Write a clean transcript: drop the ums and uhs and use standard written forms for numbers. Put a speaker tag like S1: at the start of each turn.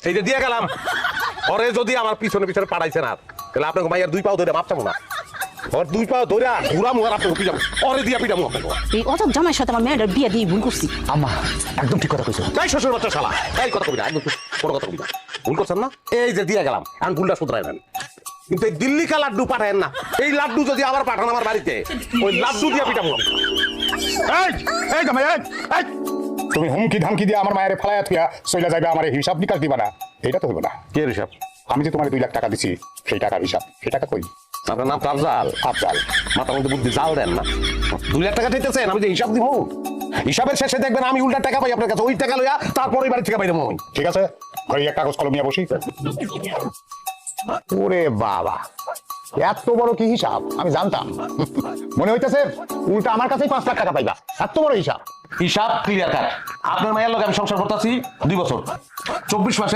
S1: এই যে দিয়ে গেলাম পরে যদি আমার পিছনে পিছনে পাঠাইছে না তাহলে আপনাকে মাইয়ার 2 পাও ধরে মাপ চাবো না ওর 2 পাও ধরে ঘুরামু আর আপনাকে পিটামু পরে দিয়া পিটামু আপনাকে
S2: এই অজব জামাইয়ের সাথে আমার মেয়েটার বিয়ে দিয়ে ভুল করছি।
S3: আম্মা একদম ঠিক কথা কইছো।
S1: তাই শ্বশুর বাচ্চা শালা এই কথা কবি না একদম কোনো কথা কবি না ভুল করছেন না এই যে দিয়ে গেলাম এখন ভুলটা শুধরাইবেন কিন্তু এই দিল্লি কা লাড্ডু পাঠায়েন না এই লাড্ডু যদি আবার পাঠান আমার বাড়িতে ওই লাড্ডু দিয়া পিটামু
S3: এই এই জামাই এই তুমি হুমকি ধামকি দিয়ে আমার মায়ের ফালায়া থুয়া চইলা যাইবে আমার হিসাব নিকাশ দিবা না, এটা তো হইব না।
S1: কে হিসাব
S3: আমি যে তোমার 2 লাখ টাকা দিছি সেই টাকার হিসাব, সেই টাকা কই?
S1: আপনার নাম তো আফজাল আফজাল মাথার মধ্যে বুদ্ধি জাল দেন না 2 লাখ টাকা দিতেছেন আমি যে হিসাব দিব হিসাবের শেষে দেখবেন আমি উল্টা টাকা পাই আপনার কাছে ওই টাকা লইয়া তারপর ওই বাড়ি থেকে বাইরে মই
S3: ঠিক আছে, ঘরে এক কাগজ কলম নিয়ে বসি। ওরে বাবা, এত বড় কি হিসাব আমি জানতাম। মনে হইতেছে উল্টা আমার কাছেই 5 লাখ টাকা পাইবা, এত বড় হিসাব।
S1: হিসাব ক্লিয়ার কাট আপনার মায়ের লগে আমি সংসার করতেছি 2 বছর 24 মাসে